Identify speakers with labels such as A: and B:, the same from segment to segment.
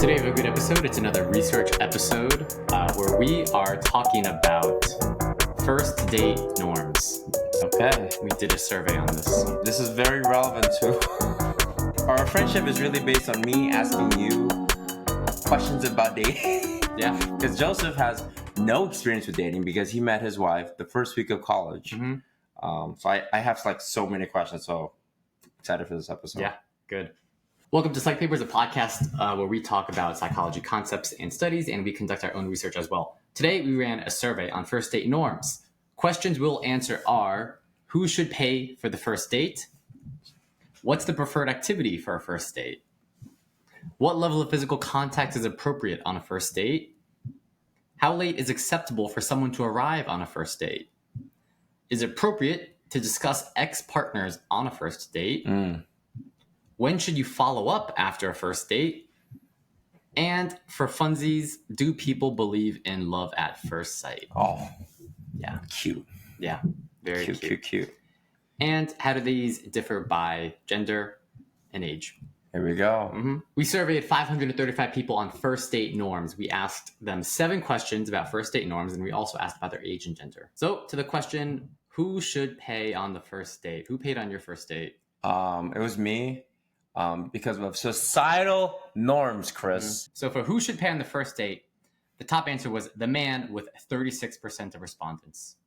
A: Today we have a good episode. It's another research episode where we are talking about first date norms.
B: Okay.
A: We did a survey on this.
B: This is very relevant too. Our friendship is really based on me asking you questions about dating.
A: Yeah.
B: Because Joseph has no experience with dating because he met his wife the first week of college.
A: Mm-hmm.
B: So I have like so many questions. So excited for this episode.
A: Yeah, good. Welcome to Psych Papers, a podcast where we talk about psychology concepts and studies, and we conduct our own research as well. Today, we ran a survey on first date norms. Questions we'll answer are, who should pay for the first date? What's the preferred activity for a first date? What level of physical contact is appropriate on a first date? How late is acceptable for someone to arrive on a first date? Is it appropriate to discuss ex-partners on a first date? When should you follow up after a first date? And for funsies, do people believe in love at first sight?
B: Oh,
A: Yeah.
B: cute.
A: Yeah. Very cute.
B: Cute.
A: And how do these differ by gender and age?
B: Here we go.
A: Mm-hmm. We surveyed 535 people on first date norms. We asked them 7 questions about first date norms, and we also asked about their age and gender. So to the question, who should pay on the first date? Who paid on your first date?
B: It was me. Because of societal norms, Chris.
A: So for who should pay on the first date, the top answer was the man with 36% of respondents.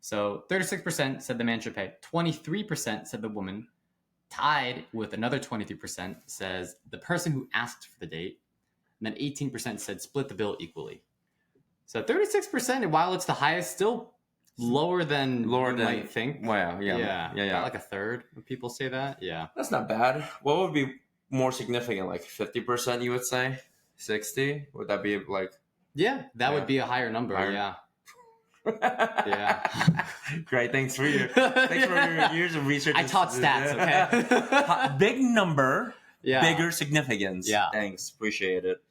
A: So 36% said the man should pay. 23% said the woman. Tied with another 23% says the person who asked for the date. And then 18% said split the bill equally. So 36%, and while it's the highest, still lower than you might think.
B: Wow, yeah.
A: About like a third of people say that. Yeah.
B: That's not bad. What would be more significant? Like 50%, you would say? 60? Would that be like...
A: Yeah, that would be a higher number.
B: Higher.
A: Yeah. Yeah.
B: Great. Thanks for your years of research.
A: I taught stats, okay?
B: Big number,
A: Yeah.
B: bigger significance.
A: Yeah.
B: Thanks. Appreciate it.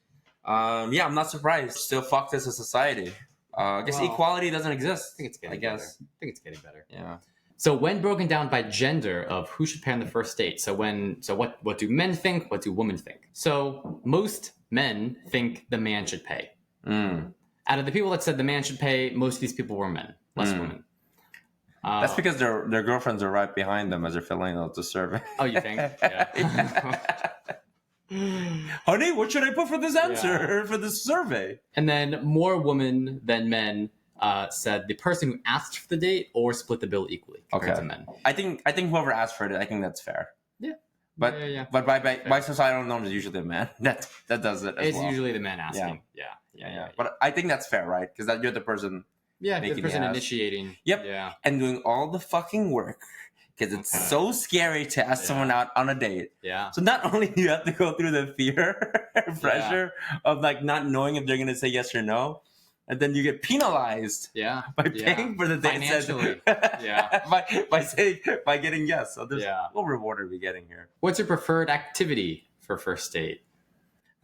B: Yeah, I'm not surprised. Still fucked as a society. I guess equality doesn't exist.
A: I think it's getting
B: I guess.
A: better. I think it's getting better.
B: Yeah.
A: So when broken down by gender of who should pay on the first date, what do men think? What do women think? So most men think the man should pay. Out of the people that said the man should pay, most of these people were men, less women.
B: That's because their girlfriends are right behind them as they're filling out the survey.
A: Oh, you think? Yeah.
B: Honey, what should I put for this answer, for this survey?
A: And then more women than men said the person who asked for the date or split the bill equally compared to men.
B: I think whoever asked for it, I think that's fair.
A: Yeah.
B: But
A: Yeah.
B: but by societal norms, it's usually the man that does it as
A: It's
B: well.
A: usually the man asking. Yeah.
B: But I think that's fair, right? Because that you're the person.
A: Yeah, the
B: making
A: person
B: the ask.
A: initiating.
B: Yep.
A: Yeah.
B: And doing all the fucking work. Because it's so scary to ask someone out on a date.
A: Yeah.
B: So not only do you have to go through the fear, pressure of like not knowing if they're going to say yes or no, and then you get penalized by paying for the date.
A: Financially.
B: by getting yes. So there's what reward are we getting here?
A: What's your preferred activity for first date?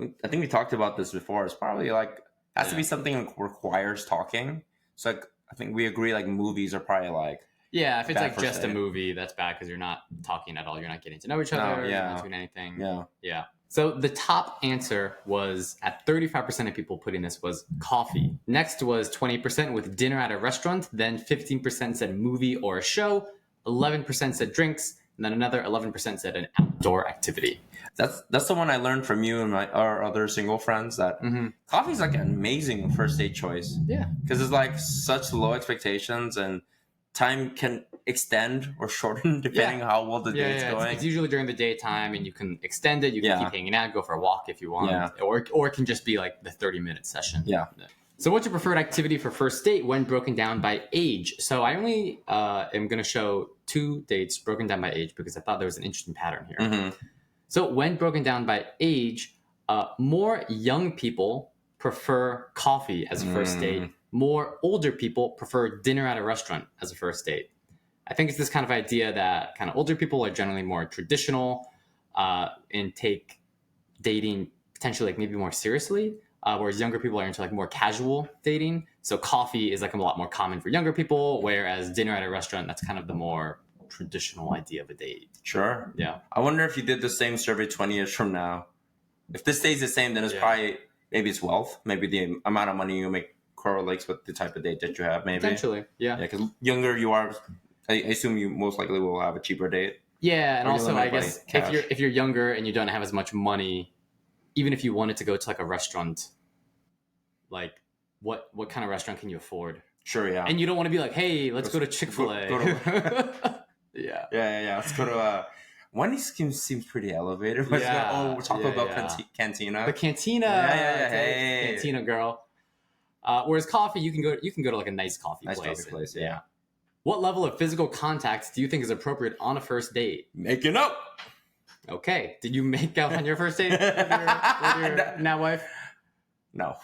B: I think we talked about this before. It's probably like has to be something that requires talking. So like, I think we agree like movies are probably like
A: if it's like
B: for
A: just a
B: date.
A: movie, that's bad because you're not talking at all. You're not getting to know each other. You're not doing anything. Yeah. So the top answer was at 35% of people putting this was coffee. Next was 20% with dinner at a restaurant. Then 15% said movie or a show. 11% said drinks. And then another 11% said an outdoor activity.
B: That's the one I learned from you and our other single friends that coffee is like an amazing first date choice.
A: Yeah.
B: Because it's like such low expectations and time can extend or shorten depending on how well the date's going.
A: It's usually during the daytime and you can extend it. You can keep hanging out, go for a walk if you want.
B: Yeah.
A: Or it can just be like the 30-minute session.
B: Yeah.
A: So what's your preferred activity for first date when broken down by age? So I only am going to show 2 dates broken down by age because I thought there was an interesting pattern here. So when broken down by age, more young people prefer coffee as a first date. More older people prefer dinner at a restaurant as a first date. I think it's this kind of idea that kind of older people are generally more traditional and take dating potentially like maybe more seriously, whereas younger people are into like more casual dating. So coffee is like a lot more common for younger people, whereas dinner at a restaurant, that's kind of the more traditional idea of a date.
B: Sure.
A: Yeah.
B: I wonder if you did the same survey 20 years from now. If this stays the same, then it's probably maybe it's wealth. Maybe the amount of money you make correlates with the type of date that you have. Maybe
A: potentially, yeah.
B: Because younger you are, I assume you most likely will have a cheaper date.
A: Yeah, and also I guess if you're younger and you don't have as much money, even if you wanted to go to like a restaurant, like what kind of restaurant can you afford?
B: Sure, yeah.
A: And you don't want to be like, hey, let's go to Chick-fil-A. Yeah.
B: Let's go to Wendy's seems pretty elevated. We're talking about Cantina.
A: The Cantina.
B: Hey.
A: Cantina girl. Whereas coffee, you can go to like a nice coffee place.
B: Yeah.
A: What level of physical contact do you think is appropriate on a first date?
B: Making up.
A: Okay. Did you make out on your first date with your now wife?
B: No.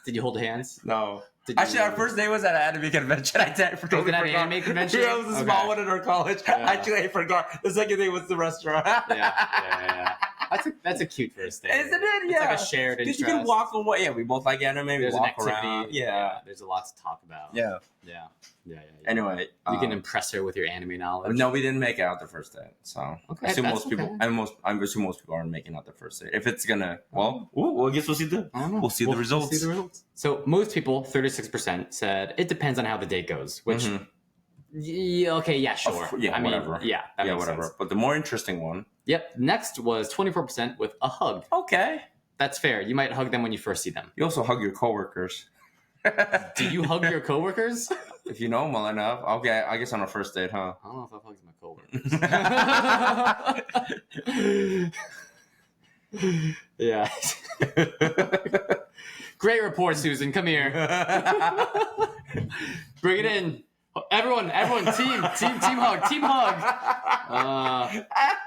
A: Did you hold hands?
B: No. Actually, our first day was at an anime convention. I totally forgot.
A: An anime convention?
B: Yeah, it was a small one in our college. Yeah. Actually, I forgot. The second day was the restaurant.
A: Yeah. That's a cute first date.
B: Isn't it? Yeah.
A: It's like a shared interest.
B: You can walk away. Yeah, we both like anime.
A: There's
B: we walk
A: an activity.
B: around.
A: Yeah. There's a lot to talk about.
B: Yeah. Anyway,
A: you can impress her with your anime knowledge.
B: No, we didn't make out the first date. So I assume most people. I assume most people aren't making out the first date. If it's gonna, I guess we'll see the results.
A: We'll see the results. So most people, 36%, said it depends on how the date goes. Which, sure.
B: Whatever.
A: Whatever.
B: Sense. But the more interesting one.
A: Yep. Next was 24% with a hug.
B: Okay.
A: That's fair. You might hug them when you first see them.
B: You also hug your coworkers.
A: Do you hug your coworkers?
B: If you know them well enough. Okay, I guess on a first date, huh?
A: I don't know if I've hugged my coworkers. Yeah. Great report, Susan. Come here. Bring it in. Everyone, team hug.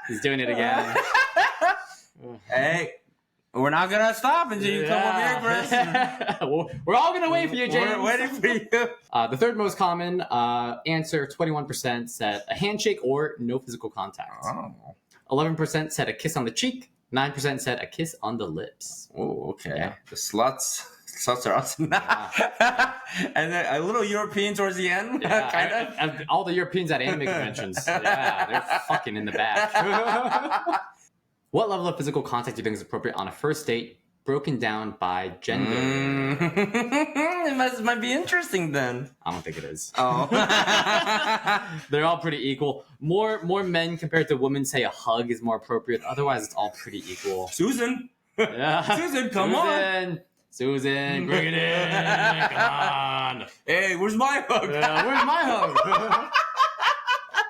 A: He's doing it again.
B: Hey. We're not going to stop until you come over here, Chris.
A: We're all going to wait for you, James.
B: We're waiting for you.
A: The third most common answer, 21%, said a handshake or no physical contact. 11% said a kiss on the cheek. 9% said a kiss on the lips.
B: Oh, okay. Yeah. The sluts are awesome. And then a little European towards the end, kind
A: of. All the Europeans at anime conventions. Yeah, they're fucking in the back. What level of physical contact do you think is appropriate on a first date, broken down by gender?
B: It might be interesting then.
A: I don't think it is.
B: Oh.
A: They're all pretty equal. More men compared to women say a hug is more appropriate. Otherwise, it's all pretty equal.
B: Susan.
A: Yeah.
B: Susan, come on.
A: Susan, bring it in. Come on.
B: Hey, where's my hug?
A: Yeah, where's my hug?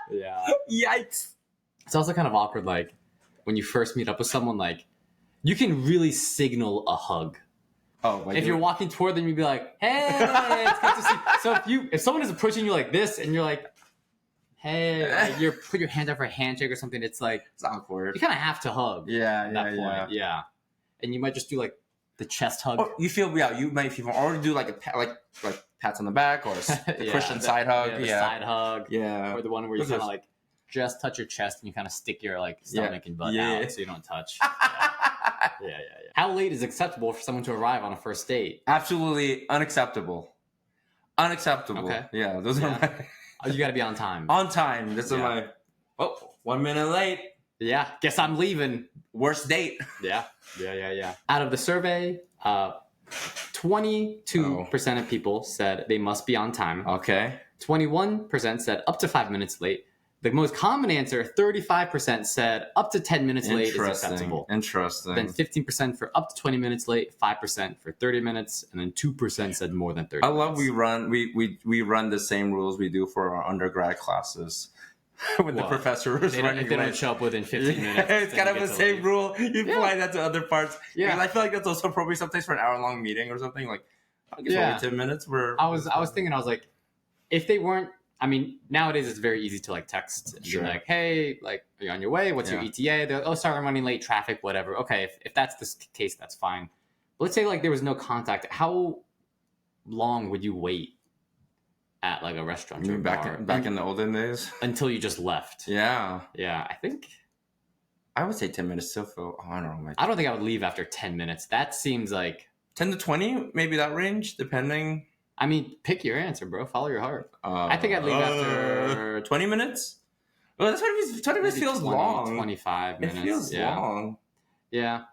A: Yeah.
B: Yikes.
A: It's also kind of awkward, like, when you first meet up with someone, like, you can really signal a hug.
B: Oh,
A: if you're walking toward them, you'd be like, "Hey, it's good to see." So if someone is approaching you like this, and you're like, "Hey," like you put your hand up for a handshake or something, it's like
B: it's awkward.
A: You kind of have to hug.
B: At that point.
A: Yeah. And you might just do like the chest hug.
B: Or you might feel, or do like a like pats on the back or a Christian side hug.
A: Side hug.
B: Yeah.
A: Or the one where you kind of like just touch your chest and you kind of stick your like stomach and butt out so you don't touch. Yeah. How late is acceptable for someone to arrive on a first date?
B: Absolutely unacceptable. Okay. Yeah, those are my...
A: You got to be on time.
B: On time. This is my... 1 minute late.
A: Yeah. Guess I'm leaving.
B: Worst date.
A: Yeah. Out of the survey, 22% of people said they must be on time.
B: Okay.
A: 21% said up to 5 minutes late. The most common answer, 35%, said up to 10 minutes late is acceptable.
B: Interesting.
A: Then 15% for up to 20 minutes late, 5% for 30 minutes, and then 2% said more than 30 minutes.
B: I love we run the same rules we do for our undergrad classes. With the professors.
A: They don't show up within 15 minutes.
B: It's kind of the same rule. You apply that to other parts. Yeah. Because I feel like that's also probably sometimes for an hour-long meeting or something. Like, I guess only 10 minutes.
A: I was thinking, I was like, if they weren't, I mean, nowadays it's very easy to like text and be like, hey, like, are you on your way? What's your ETA? They're like, oh, sorry, I'm running late, traffic, whatever. Okay, if that's the case, that's fine. But let's say like there was no contact. How long would you wait at like a restaurant or a bar?
B: Back in the olden days?
A: Until you just left.
B: Yeah.
A: Yeah,
B: I would say 10 minutes still feel, I don't know.
A: I don't think I would leave after 10 minutes. That seems like...
B: 10 to 20, maybe that range, depending...
A: I mean, pick your answer, bro. Follow your heart. I think I'd leave after
B: 20 minutes. Well, that's 20 minutes feels long.
A: 25 minutes.
B: It feels long.
A: Yeah.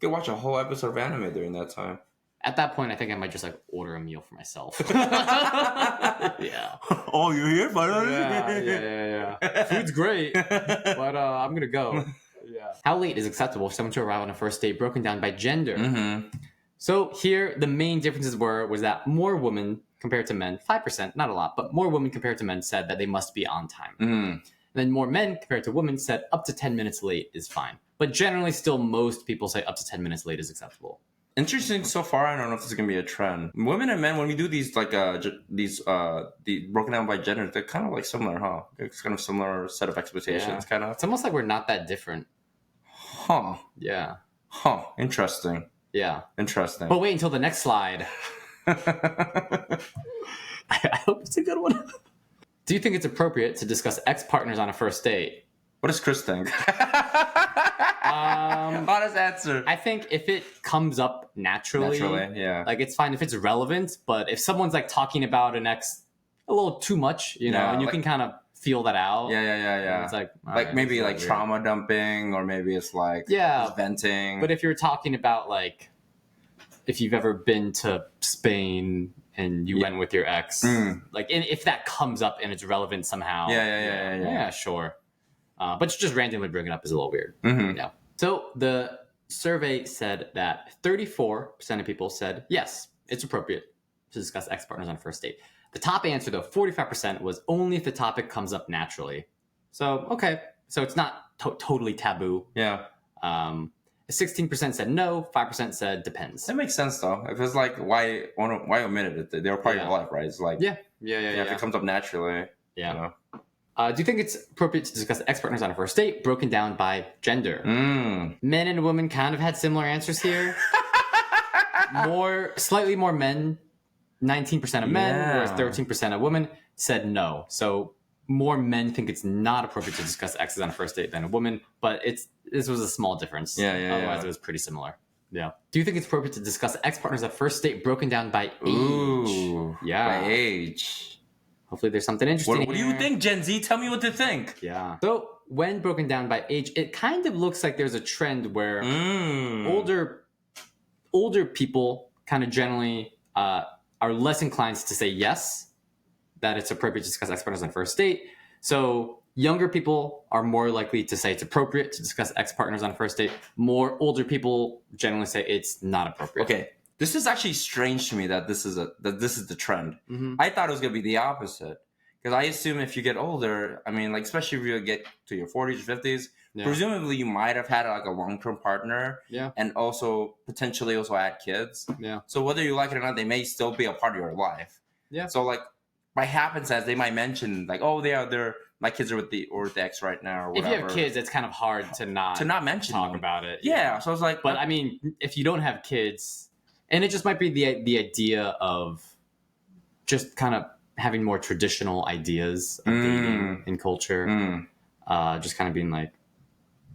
B: could watch a whole episode of anime during that time.
A: At that point, I think I might just like order a meal for myself. Yeah.
B: Oh, you're here, finally?
A: Yeah. Food's great, but I'm gonna go. Yeah. How late is acceptable for someone to arrive on a first date, broken down by gender?
B: Mm-hmm.
A: So here, the main differences was that more women compared to men, 5%, not a lot, but more women compared to men said that they must be on time.
B: Mm.
A: And then more men compared to women said up to 10 minutes late is fine. But generally, still, most people say up to 10 minutes late is acceptable.
B: Interesting so far. I don't know if this is gonna be a trend. Women and men, when we do these like the broken down by gender, they're kind of like similar, huh? It's kind of similar set of expectations, kind of.
A: It's almost like we're not that different.
B: Huh.
A: Yeah.
B: Huh. Interesting.
A: Yeah.
B: Interesting.
A: But wait until the next slide. I hope it's a good one. Do you think it's appropriate to discuss ex-partners on a first date?
B: What does Chris think? Honest answer.
A: I think if it comes up naturally,
B: yeah.
A: Like it's fine if it's relevant, but if someone's like talking about an ex a little too much, you know, and you can kind of feel that out.
B: Yeah.
A: It's like
B: maybe like weird. Trauma dumping, or maybe it's like just venting.
A: But if you're talking about like if you've ever been to Spain and you went with your ex, like if that comes up and it's relevant somehow, yeah, sure. But just randomly bring it up is a little weird.
B: Mm-hmm.
A: Yeah. So the survey said that 34% of people said yes, it's appropriate to discuss ex-partners on a first date. The top answer, though, 45%, was only if the topic comes up naturally. So, okay. So it's not totally taboo.
B: Yeah.
A: 16% said no, 5% said depends.
B: That makes sense, though. If it's like, why omit it? They were part of your life, right? It's like,
A: yeah.
B: If it comes up naturally,
A: yeah.
B: You know.
A: Do you think it's appropriate to discuss ex-partners on a first date, broken down by gender? Men and women kind of had similar answers here. Slightly more men, 19% of men, whereas 13% of women said no. So more men think it's not appropriate to discuss exes on a first date than a woman, but this was a small difference. Otherwise, it was pretty similar. Yeah. Do you think it's appropriate to discuss ex-partners on a first date, broken down by age?
B: Ooh,
A: yeah,
B: by age.
A: Hopefully there's something interesting.
B: What do you think, Gen Z? Tell me what to think.
A: Yeah. So when broken down by age, it kind of looks like there's a trend where older people kind of generally are less inclined to say yes, that it's appropriate to discuss ex-partners on first date. So younger people are more likely to say it's appropriate to discuss ex-partners on a first date. More older people generally say it's not appropriate.
B: Okay. This is actually strange to me that this is the trend.
A: Mm-hmm.
B: I thought it was gonna be the opposite, because I assume if you get older, I mean, like especially if you get to your 40s or 50s, presumably you might have had like a long-term partner, and also potentially also had kids.
A: Yeah.
B: So whether you like it or not, they may still be a part of your life.
A: Yeah.
B: So like by happenstance, they might mention like, oh, they're my kids are with the ex right now, or whatever.
A: If you have kids, it's kind of hard to not
B: mention
A: talk
B: them.
A: About it.
B: Yeah. So I was like,
A: but I mean, if you don't have kids. And it just might be the idea of just kind of having more traditional ideas of dating in culture. Just kind of being like,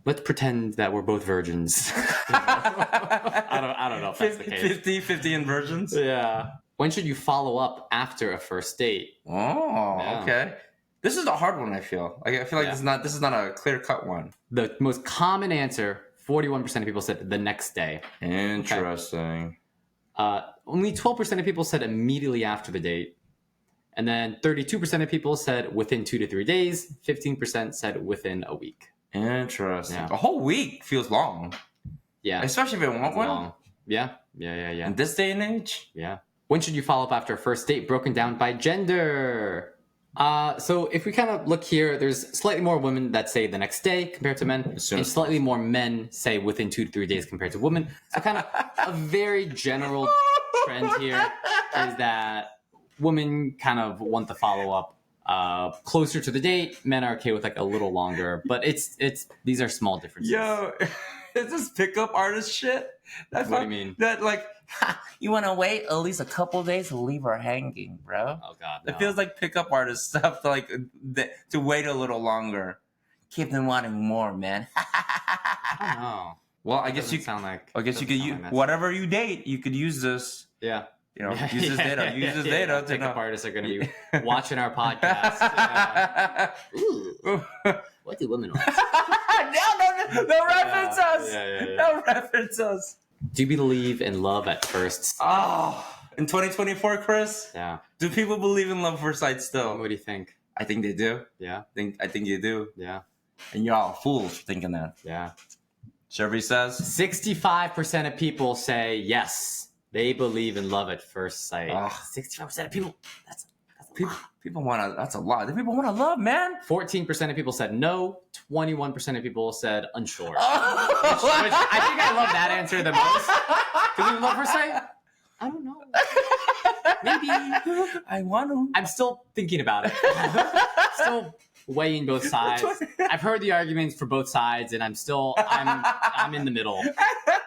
A: let's pretend that we're both virgins. I don't know if that's the case.
B: 50 and virgins?
A: Yeah. When should you follow up after a first date?
B: Oh, okay. This is a hard one, I feel. Like I feel like this is not a clear-cut one.
A: The most common answer, 41% of people said the next day.
B: Interesting.
A: Okay. Only 12% of people said immediately after the date. And then 32% of people said within 2 to 3 days. 15% said within a week.
B: Interesting.
A: Yeah.
B: A whole week feels long.
A: Yeah.
B: Especially if it went well.
A: Yeah.
B: In this day and age?
A: Yeah. When should you follow up after a first date, broken down by gender? So if we kind of look here, there's slightly more women that say the next day compared to men, and slightly more men say within 2 to 3 days compared to women. So kind of a very general trend here is that women kind of want the follow-up closer to the date. Men are okay with like a little longer, but these are small differences.
B: Yo, is this pickup artist shit?
A: What do you mean?
B: That like, you want to wait at least a couple days to leave her hanging, bro?
A: Oh God, no.
B: It feels like pickup artist stuff to wait a little longer. Keep them wanting more, man.
A: I don't know.
B: Well, I guess you could use whatever you date. You could use this.
A: Yeah.
B: You know, use this data. Use this data.
A: Pickup artists are going to be watching our podcast. what do women want?
B: No reference us. No reference us.
A: Do you believe in love at first sight?
B: Oh, in 2024, Chris?
A: Yeah.
B: Do people believe in love at first sight still?
A: What do you think?
B: I think they do.
A: Yeah.
B: I think you do.
A: Yeah.
B: And you're all fools for thinking that.
A: Yeah.
B: Survey says
A: 65% of people say yes, they believe in love at first sight. 65% of people. That's
B: people want to. That's a lot. People want to love, man.
A: 14% of people said no. 21% of people said unsure. Which I think I love that answer the most. Because we love first sight. I don't know. Maybe.
B: I want to.
A: I'm still thinking about it. Still weighing both sides. I've heard the arguments for both sides, and I'm in the middle.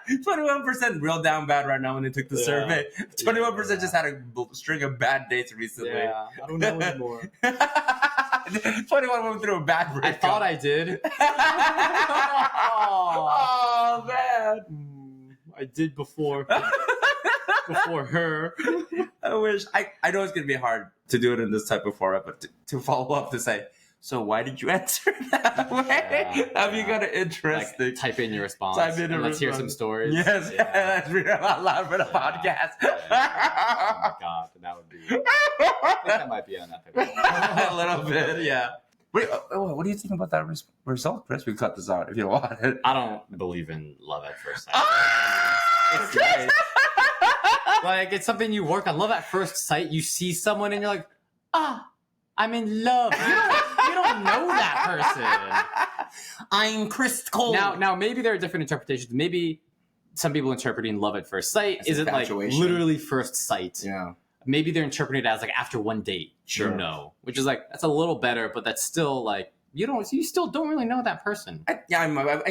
B: 21% real down bad right now when they took the survey. 21% just had a string of bad dates recently.
A: Yeah, I don't know anymore.
B: 21 went through a bad breakup.
A: I thought I did.
B: Oh, man.
A: I did before her.
B: I wish. I know it's going to be hard to do it in this type of format, but to follow up to say, so why did you answer that way? Have you got an interesting?
A: Like, type in your response. Let's hear some stories.
B: Yes, let's read it out loud for the podcast.
A: Oh my god, that would be. I think that might be unethical.
B: A little bit, yeah. Wait, what do you think about that result, Chris? We cut this out if you don't want it.
A: I don't believe in love at first sight. It's nice. Like, it's something you work on. Love at first sight. You see someone and you're like, I'm in love. You don't know that person.
B: I'm Chris Cole.
A: Now maybe there are different interpretations. Maybe some people interpreting love at first sight isn't like literally first sight.
B: Yeah.
A: Maybe they're interpreting it as like after one date, you know, which is like, that's a little better, but that's still like, you still don't really know that person.
B: I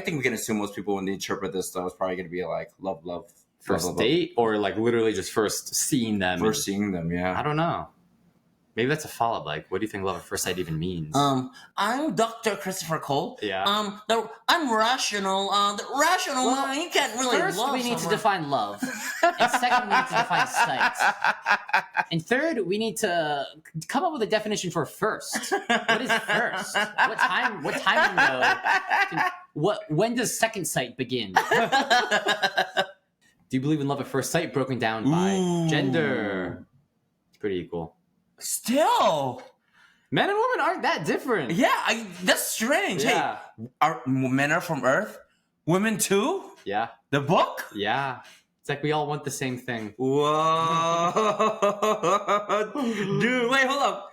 B: think we can assume most people when they interpret this stuff is probably going to be like love.
A: First date or like literally just first seeing them.
B: First seeing them, yeah.
A: I don't know. Maybe that's a follow-up. Like, what do you think love at first sight even means?
B: I'm Dr. Christopher Cole.
A: Yeah.
B: I'm rational. The rational mind, you can't really love
A: First, we need to define love.
B: And
A: second, we need to define sight. And third, we need to come up with a definition for first. What is first? What time window? When does second sight begin? Do you believe in love at first sight broken down by gender? It's pretty equal.
B: Still,
A: men and women aren't that different.
B: Yeah, that's strange. Yeah. Hey, men are from Earth? Women too?
A: Yeah.
B: The book?
A: Yeah. It's like we all want the same thing.
B: Whoa. Dude, wait, hold up.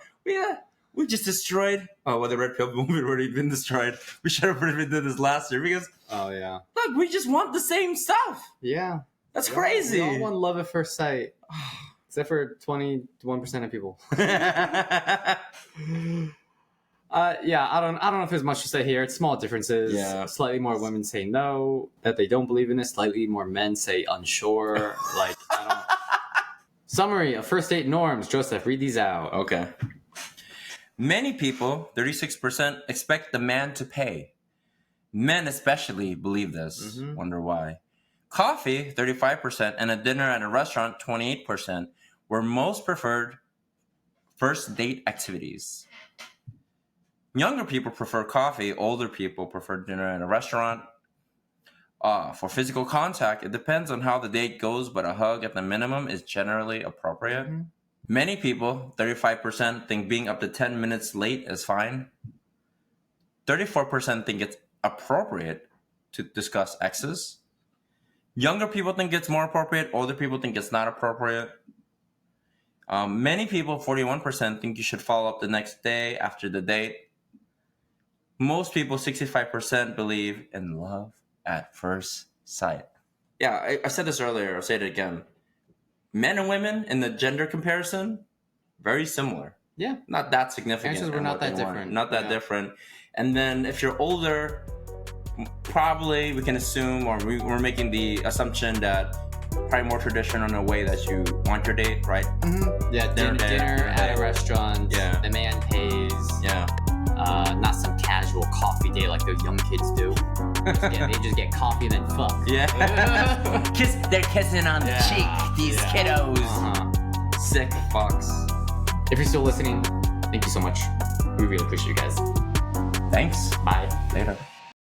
B: We just destroyed... Oh, well, the Red Pill movie already been destroyed. We should have already did this last year because...
A: Oh, yeah.
B: Look, we just want the same stuff.
A: Yeah.
B: That's crazy.
A: We all want love at first sight. Except for 21% of people. Yeah, I don't know if there's much to say here. It's small differences.
B: Yeah.
A: Slightly more women say no, that they don't believe in it. Slightly more men say unsure. Like, I don't... Summary of first date norms. Joseph, read these out.
B: Okay. Many people, 36%, expect the man to pay. Men especially believe this. Mm-hmm. Wonder why. Coffee, 35%, and a dinner at a restaurant, 28%, were most preferred first date activities. Younger people prefer coffee. Older people prefer dinner at a restaurant. For physical contact, it depends on how the date goes, but a hug at the minimum is generally appropriate. Mm-hmm. Many people, 35%, think being up to 10 minutes late is fine. 34% think it's appropriate to discuss exes. Younger people think it's more appropriate. Older people think it's not appropriate. Many people, 41%, think you should follow up the next day after the date. Most people, 65%, believe in love at first sight. Yeah, I said this earlier. I'll say it again. Men and women in the gender comparison, very similar.
A: Yeah.
B: Not that significant.
A: Answers were not that different.
B: Not that different. And then if you're older, probably we can assume, or we're making the assumption that probably more traditional in a way that you want your date, right?
A: Mm-hmm. Yeah, dinner at a restaurant. Yeah. The man pays.
B: Yeah.
A: Not some casual coffee date like those young kids do. They just get coffee and then fuck.
B: Yeah. They're kissing on the cheek, these kiddos. Uh-huh. Sick fucks.
A: If you're still listening, thank you so much. We really appreciate you guys.
B: Thanks.
A: Bye.
B: Later.